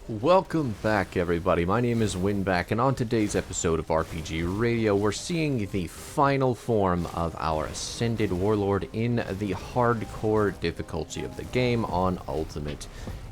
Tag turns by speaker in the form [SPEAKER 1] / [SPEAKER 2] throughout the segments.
[SPEAKER 1] Welcome back, everybody. My name is Winback, and on today's episode of RPG Radio, we're seeing the final form of our Ascended Warlord in the hardcore difficulty of the game on Ultimate.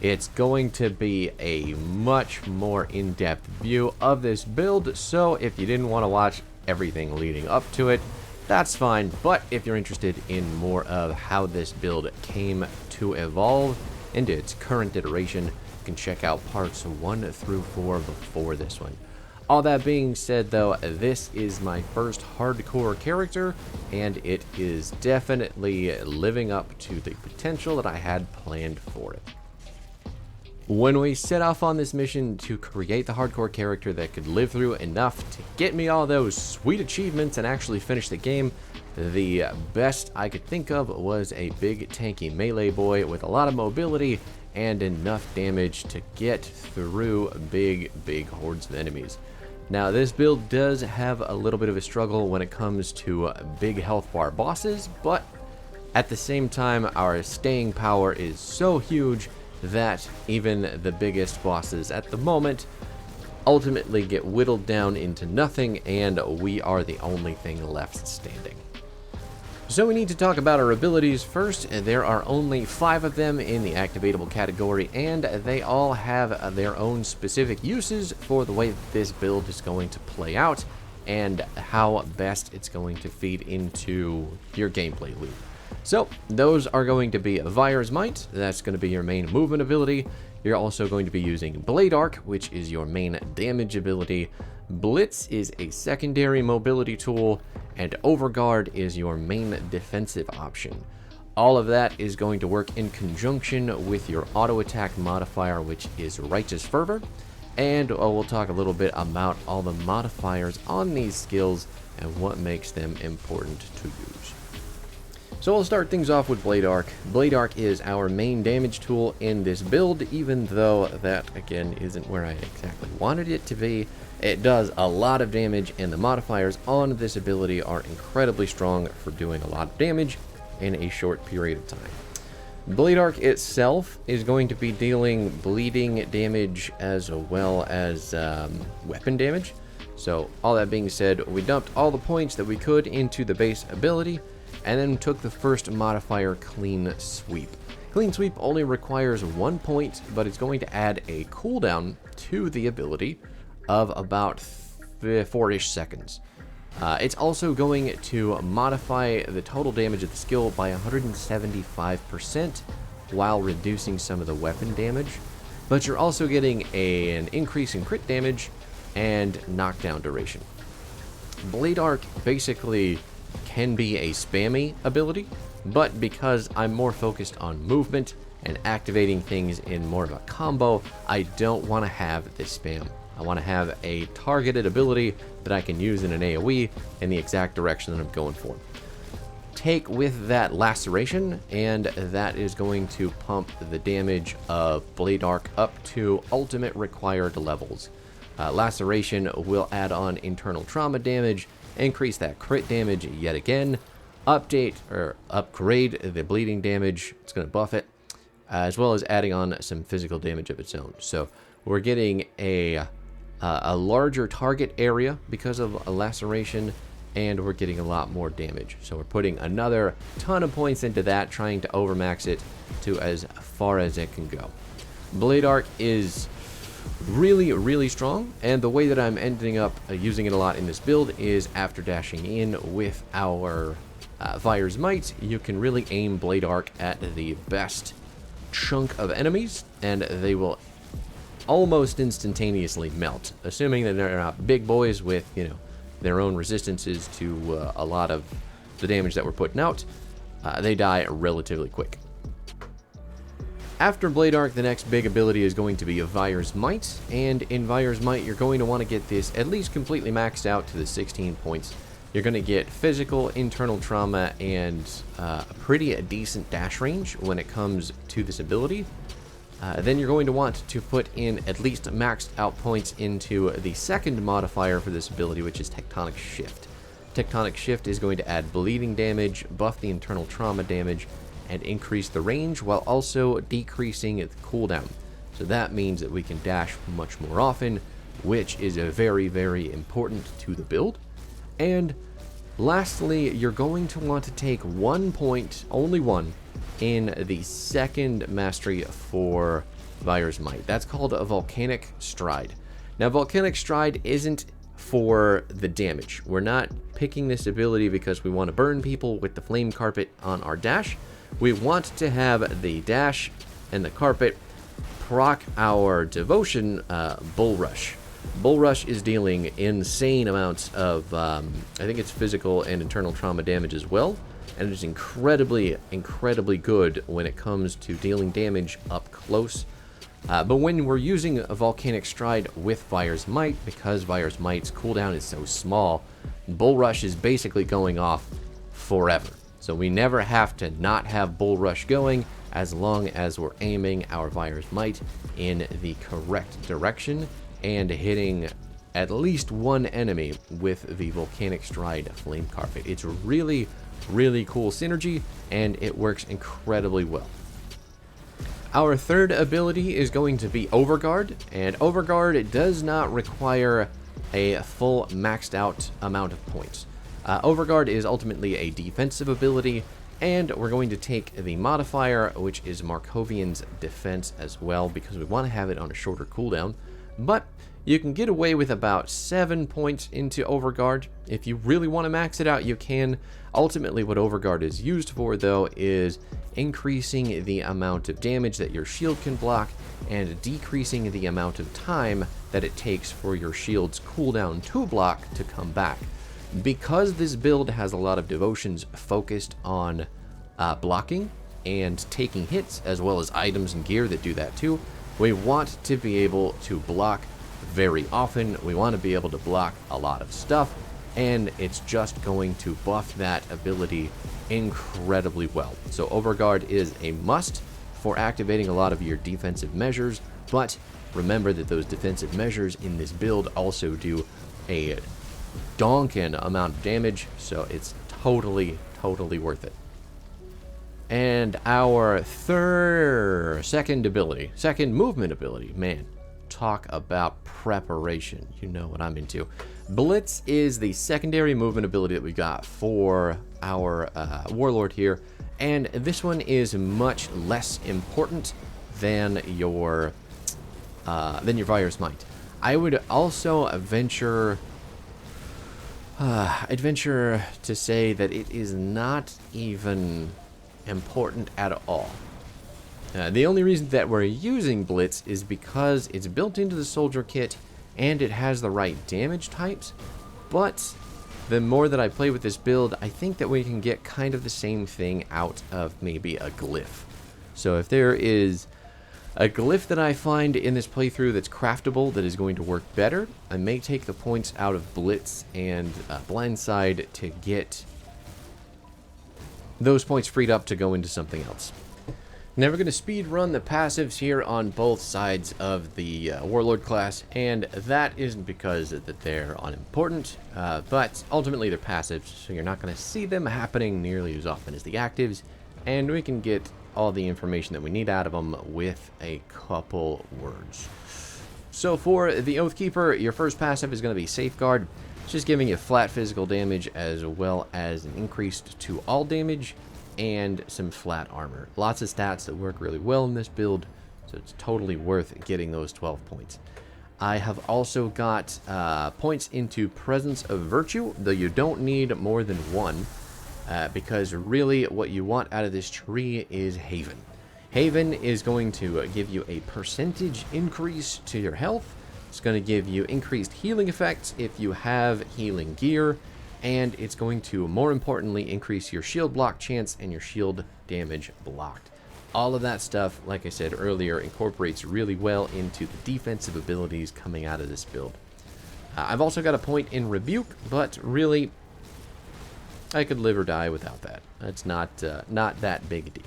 [SPEAKER 1] It's going to be a much more in-depth view of this build, so if you didn't want to watch everything leading up to it, that's fine. But if you're interested in more of how this build came to evolve into its current iteration, can check out parts 1 through 4 before this one. All that being said, though, this is my first hardcore character, and it is definitely living up to the potential that I had planned for it. When we set off on this mission to create the hardcore character that could live through enough to get me all those sweet achievements and actually finish the game, the best I could think of was a big tanky melee boy with a lot of mobility and enough damage to get through big hordes of enemies. Now, this build does have a little bit of a struggle when it comes to big health bar bosses, but at the same time, our staying power is so huge that even the biggest bosses at the moment ultimately get whittled down into nothing, and we are the only thing left standing. So we need to talk about our abilities first. There are only 5 of them in the activatable category, and they all have their own specific uses for the way that this build is going to play out and how best it's going to feed into your gameplay loop. So those are going to be Vire's Might, that's going to be your main movement ability. You're also going to be using Blade Arc, which is your main damage ability. Blitz is a secondary mobility tool, and Overguard is your main defensive option. All of that is going to work in conjunction with your auto attack modifier, which is Righteous Fervor, and we'll talk a little bit about all the modifiers on these skills and what makes them important to use. So we'll start things off with Blade Arc. Blade Arc is our main damage tool in this build, even though that, again, isn't where I exactly wanted it to be. It does a lot of damage, and the modifiers on this ability are incredibly strong for doing a lot of damage in a short period of time. Blade Arc itself is going to be dealing bleeding damage as well as weapon damage. So all that being said, we dumped all the points that we could into the base ability, and then took the first modifier, Clean Sweep. Clean Sweep only requires 1 point, but it's going to add a cooldown to the ability of about 4-ish seconds. It's also going to modify the total damage of the skill by 175% while reducing some of the weapon damage, but you're also getting an increase in crit damage and knockdown duration. Blade Arc basically can be a spammy ability, but because I'm more focused on movement and activating things in more of a combo, I don't want to have this spam. I want to have a targeted ability that I can use in an AoE in the exact direction that I'm going for. Take with that Laceration, and that is going to pump the damage of Blade Arc up to ultimate required levels. Laceration will add on internal trauma damage, increase that crit damage yet again, update or upgrade the bleeding damage, it's going to buff it, as well as adding on some physical damage of its own. So we're getting a larger target area because of a Laceration, and we're getting a lot more damage. So we're putting another ton of points into that, trying to overmax it to as far as it can go. Blade Arc is really strong, and the way that I'm ending up using it a lot in this build is after dashing in with our Vire's Might, you can really aim Blade Arc at the best chunk of enemies, and they will almost instantaneously melt, assuming that they're not big boys with, you know, their own resistances to a lot of the damage that we're putting out. They die relatively quick. After Blade Arc, the next big ability is going to be Vire's Might, and in Vire's Might, you're going to want to get this at least completely maxed out to the 16 points. You're going to get physical, internal trauma, and a pretty decent dash range when it comes to this ability. Then you're going to want to put in at least maxed out points into the second modifier for this ability, which is Tectonic Shift. Tectonic Shift is going to add bleeding damage, buff the internal trauma damage, and increase the range while also decreasing the cooldown. So that means that we can dash much more often, which is a very, very important to the build. And lastly, you're going to want to take 1 point, only one, in the second mastery for Fire's Might. That's called a Volcanic Stride. Now, Volcanic Stride isn't for the damage. We're not picking this ability because we want to burn people with the Flame Carpet on our dash. We want to have the dash and the carpet proc our Devotion Bull Rush. Bull Rush is dealing insane amounts of, I think it's physical and internal trauma damage as well, and it is incredibly, incredibly good when it comes to dealing damage up close. But when we're using a Volcanic Stride with Fire's Might, because Fire's Might's cooldown is so small, Bull Rush is basically going off forever. So we never have to not have Bull Rush going as long as we're aiming our Fire's Might in the correct direction and hitting at least one enemy with the Volcanic Stride Flame Carpet. It's really, really cool synergy, and it works incredibly well. Our third ability is going to be Overguard, and Overguard does not require a full maxed out amount of points. Overguard is ultimately a defensive ability, and we're going to take the modifier, which is Markovian's Defense as well, because we want to have it on a shorter cooldown. But you can get away with about 7 points into Overguard. If you really want to max it out, you can. Ultimately, what Overguard is used for, though, is increasing the amount of damage that your shield can block and decreasing the amount of time that it takes for your shield's cooldown to block to come back. Because this build has a lot of devotions focused on blocking and taking hits, as well as items and gear that do that too, we want to be able to block very often. We want to be able to block a lot of stuff, and it's just going to buff that ability incredibly well. So Overguard is a must for activating a lot of your defensive measures, but remember that those defensive measures in this build also do a donkin amount of damage, so it's totally worth it. And our second movement ability, man, talk about preparation. You know what I'm into. Blitz is the secondary movement ability that we got for our Warlord here, and this one is much less important than your Fire's Might. I would also venture to say that it is not even important at all. The only reason that we're using Blitz is because it's built into the soldier kit and it has the right damage types, but the more that I play with this build, I think that we can get kind of the same thing out of maybe a glyph. So if there is a glyph that I find in this playthrough that's craftable that is going to work better, I may take the points out of Blitz and Blindside to get those points freed up to go into something else. Now we're going to speed run the passives here on both sides of the Warlord class, and that isn't because that they're unimportant, but ultimately they're passives, so you're not going to see them happening nearly as often as the actives, and we can get all the information that we need out of them with a couple words. So for the Oathkeeper, your first passive is going to be Safeguard. It's just giving you flat physical damage as well as an increased to all damage and some flat armor. Lots of stats that work really well in this build, so it's totally worth getting those 12 points. I have also got points into Presence of Virtue, though you don't need more than one, because really what you want out of this tree is Haven. Haven is going to give you a percentage increase to your health. It's going to give you increased healing effects if you have healing gear, and it's going to, more importantly, increase your shield block chance and your shield damage blocked. All of that stuff, like I said earlier, incorporates really well into the defensive abilities coming out of this build. I've also got a point in Rebuke, but really, I could live or die without that. It's not that big a deal.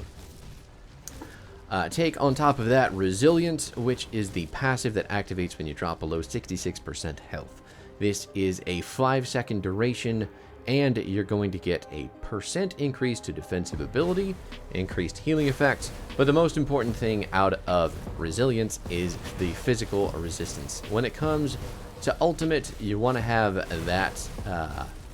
[SPEAKER 1] Take on top of that Resilient, which is the passive that activates when you drop below 66% health. This is a 5-second duration, and you're going to get a % increase to defensive ability, increased healing effects, but the most important thing out of resilience is the physical resistance. When it comes to ultimate, you want to have that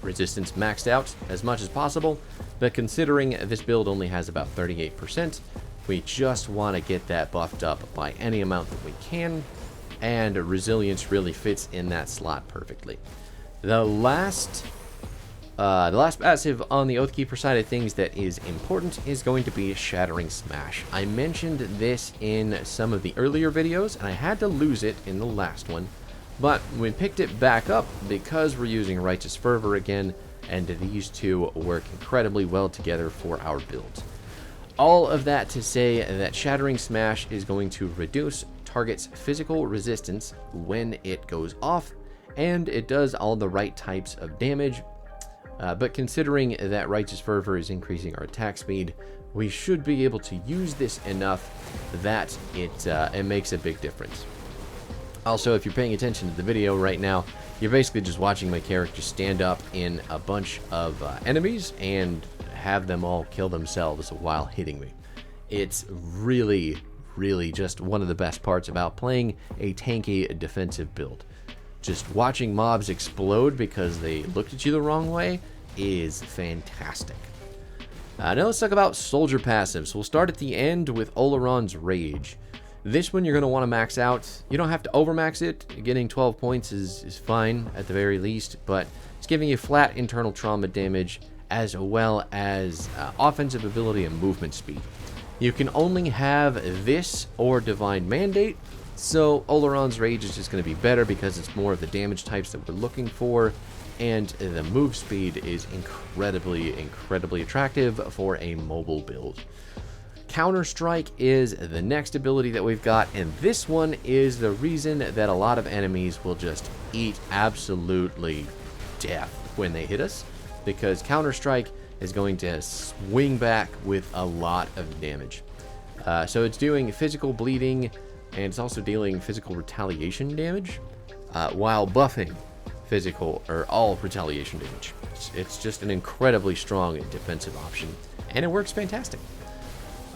[SPEAKER 1] resistance maxed out as much as possible, but considering this build only has about 38%, we just want to get that buffed up by any amount that we can, and resilience really fits in that slot perfectly. The last passive on the Oathkeeper side of things that is important is going to be Shattering Smash. I mentioned this in some of the earlier videos, and I had to lose it in the last one, but we picked it back up because we're using Righteous Fervor again, and these two work incredibly well together for our build. All of that to say that Shattering Smash is going to reduce target's physical resistance when it goes off, and it does all the right types of damage. But considering that Righteous Fervor is increasing our attack speed, we should be able to use this enough that it makes a big difference. Also, if you're paying attention to the video right now, you're basically just watching my character stand up in a bunch of enemies and have them all kill themselves while hitting me. It's really, really just one of the best parts about playing a tanky defensive build. Just watching mobs explode because they looked at you the wrong way is fantastic. Now let's talk about soldier passives. We'll start at the end with Oleron's Rage. This one you're going to want to max out. You don't have to overmax it. Getting 12 points is fine at the very least, but it's giving you flat internal trauma damage as well as offensive ability and movement speed. You can only have this or Divine Mandate, so Oleron's Rage is just going to be better because it's more of the damage types that we're looking for, and the move speed is incredibly attractive for a mobile build. Counter Strike is the next ability that we've got, and this one is the reason that a lot of enemies will just eat absolutely death when they hit us, because Counter Strike is going to swing back with a lot of damage. So it's doing physical bleeding, and it's also dealing physical retaliation damage while buffing physical or all retaliation damage. It's just an incredibly strong defensive option, and it works fantastic.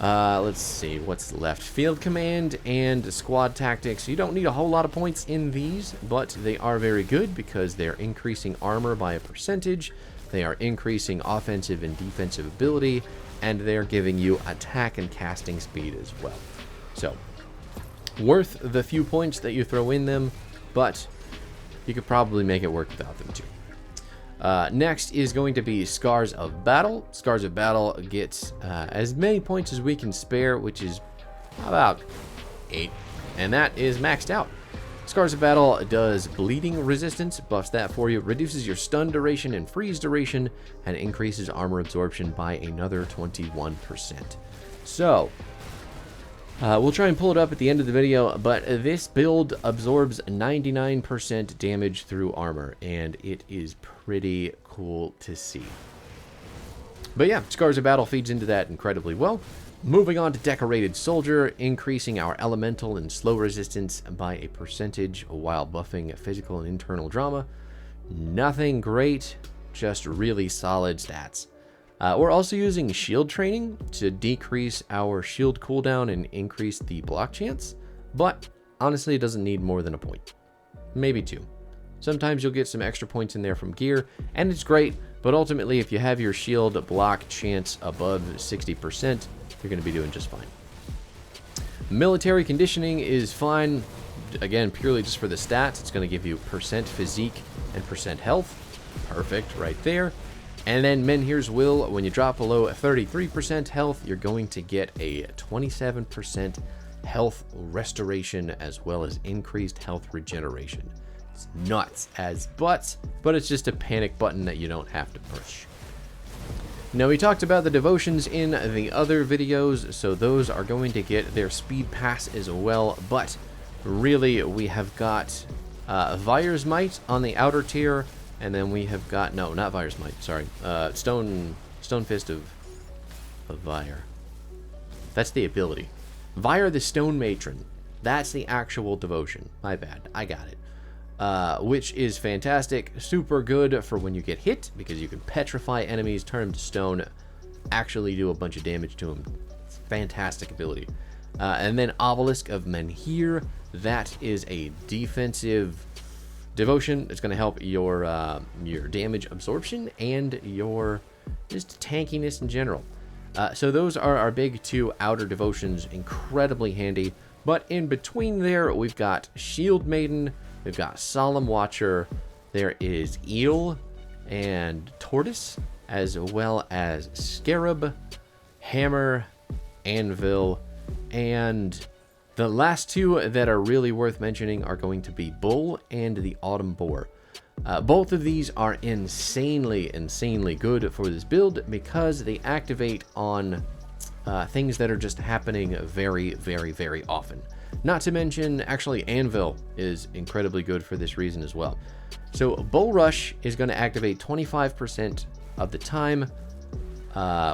[SPEAKER 1] Let's see what's left. Field Command and Squad Tactics. You don't need a whole lot of points in these, but they are very good because they're increasing armor by a percentage. They are increasing offensive and defensive ability, and they're giving you attack and casting speed as well. So, worth the few points that you throw in them, but you could probably make it work without them too. Next is going to be Scars of Battle. Scars of Battle gets as many points as we can spare, which is about 8, and that is maxed out. Scars of Battle does bleeding resistance, buffs that for you, reduces your stun duration and freeze duration, and increases armor absorption by another 21%. So, we'll try and pull it up at the end of the video, but this build absorbs 99% damage through armor, and it is pretty cool to see. But yeah, Scars of Battle feeds into that incredibly well. Moving on to Decorated Soldier, increasing our elemental and slow resistance by a percentage while buffing physical and internal drama. Nothing great, just really solid stats. We're also using shield training to decrease our shield cooldown and increase the block chance, but honestly it doesn't need more than a point, maybe 2. Sometimes you'll get some extra points in there from gear, and it's great, but ultimately if you have your shield block chance above 60%, you're going to be doing just fine. Military Conditioning is fine, again purely just for the stats. It's going to give you % physique and % health, perfect right there. And then Menhir's Will, when you drop below 33% health, you're going to get a 27% health restoration as well as increased health regeneration. It's nuts as butts, but it's just a panic button that you don't have to push. Now, we talked about the devotions in the other videos, so those are going to get their speed pass as well, but really we have got Vyre's Might on the outer tier, and then we have got, no, not Vyre's Might, sorry, Stone Fist of Vyre. That's the ability. Vyre the Stone Matron. That's the actual devotion. My bad. I got it. which is fantastic. Super good for when you get hit, because you can petrify enemies, turn them to stone, actually do a bunch of damage to them. It's a fantastic ability. And then Obelisk of Menhir, that is a defensive devotion. It's going to help your damage absorption and your just tankiness in general. So those are our big 2 outer devotions, incredibly handy. But in between there, we've got Shield Maiden, we've got Solemn Watcher, there is Eel and Tortoise, as well as Scarab, Hammer, Anvil, and the last 2 that are really worth mentioning are going to be Bull and the Autumn Boar. Both of these are insanely good for this build because they activate on things that are just happening very often. Not to mention, actually, Anvil is incredibly good for this reason as well. So Bull Rush is going to activate 25% of the time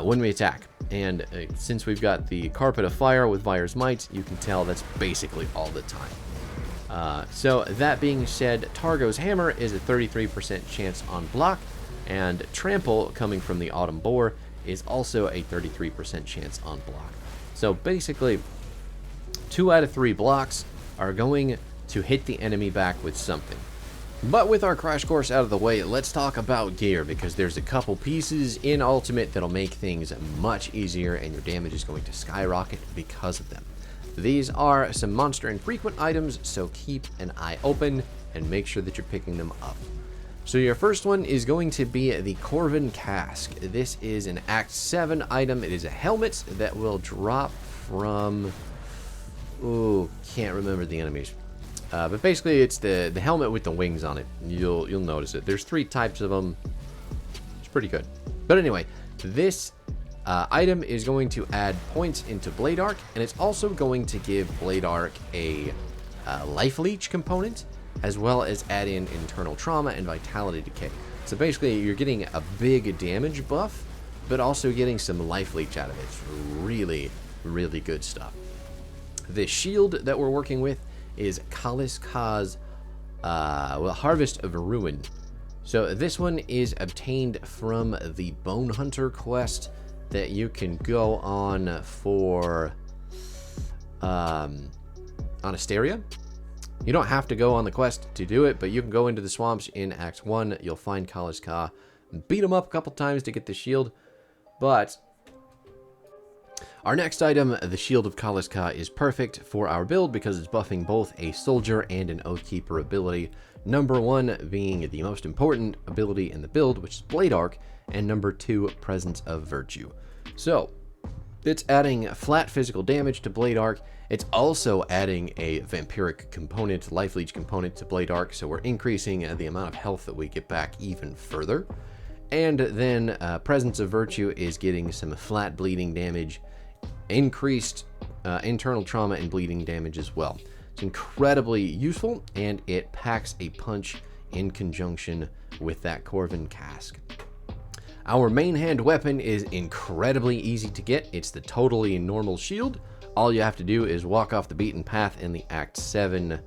[SPEAKER 1] when we attack. And since we've got the Carpet of Fire with Vire's Might, you can tell that's basically all the time. So that being said, Targo's Hammer is a 33% chance on block, and Trample, coming from the Autumn Boar, is also a 33% chance on block. So basically, 2 out of 3 blocks are going to hit the enemy back with something. But with our crash course out of the way, let's talk about gear, because there's a couple pieces in Ultimate that'll make things much easier, and your damage is going to skyrocket because of them. These are some monster infrequent items, so keep an eye open and make sure that you're picking them up. So your first one is going to be the Corvin Cask. This is an Act 7 item. It is a helmet that will drop from... Ooh, can't remember the enemies. But basically it's the helmet with the wings on it. You'll notice it. There's 3 types of them. It's pretty good. But anyway, this item is going to add points into Blade Arc, and it's also going to give Blade Arc a life leech component, as well as add in internal trauma and vitality decay. So basically you're getting a big damage buff, but also getting some life leech out of it. It's really good stuff. The shield that we're working with is Kalis Ka's Harvest of Ruin. So this one is obtained from the Bone Hunter quest that you can go on for Asteria. You don't have to go on the quest to do it, but you can go into the swamps in Act 1. You'll find Kalis Ka, beat him up a couple times to get the shield. But our next item, the Shield of Kalis Ka, is perfect for our build because it's buffing both a soldier and an Oathkeeper ability. Number 1 being the most important ability in the build, which is Blade Arc, and number 2, Presence of Virtue. So it's adding flat physical damage to Blade Arc. It's also adding a vampiric component, life leech component to Blade Arc, so we're increasing the amount of health that we get back even further. And then Presence of Virtue is getting some flat bleeding damage, increased internal trauma and bleeding damage as well. It's incredibly useful, and it packs a punch in conjunction with that Corvin Cask. Our main hand weapon is incredibly easy to get. It's the totally normal shield. All you have to do is walk off the beaten path in the Act 7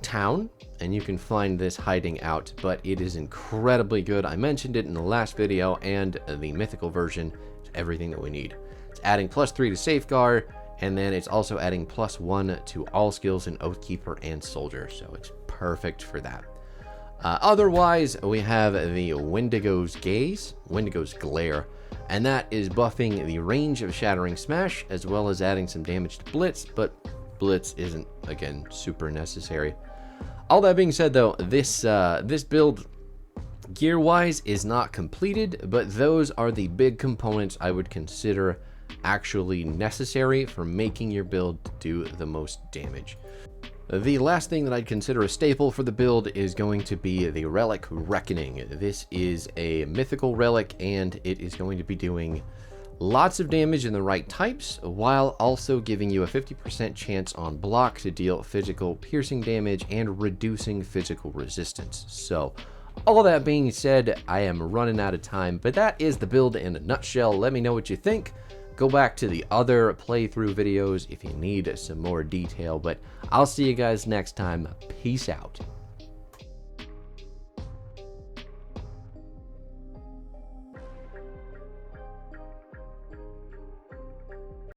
[SPEAKER 1] town, and you can find this hiding out, but it is incredibly good. I mentioned it in the last video, and the mythical version is everything that we need. It's adding +3 to Safeguard, and then it's also adding +1 to all skills in Oathkeeper and Soldier, so it's perfect for that. Otherwise, we have the Wendigo's Glare, and that is buffing the range of Shattering Smash, as well as adding some damage to Blitz, but Blitz isn't, again, super necessary. All that being said, though, this build, gear-wise, is not completed, but those are the big components I would consider actually necessary for making your build do the most damage. The last thing that I'd consider a staple for the build is going to be the Relic Reckoning. This is a mythical relic, and it is going to be doing lots of damage in the right types, while also giving you a 50% chance on block to deal physical piercing damage and reducing physical resistance. So, all that being said, I am running out of time, but that is the build in a nutshell. Let me know what you think. Go back to the other playthrough videos if you need some more detail, but I'll see you guys next time. Peace out.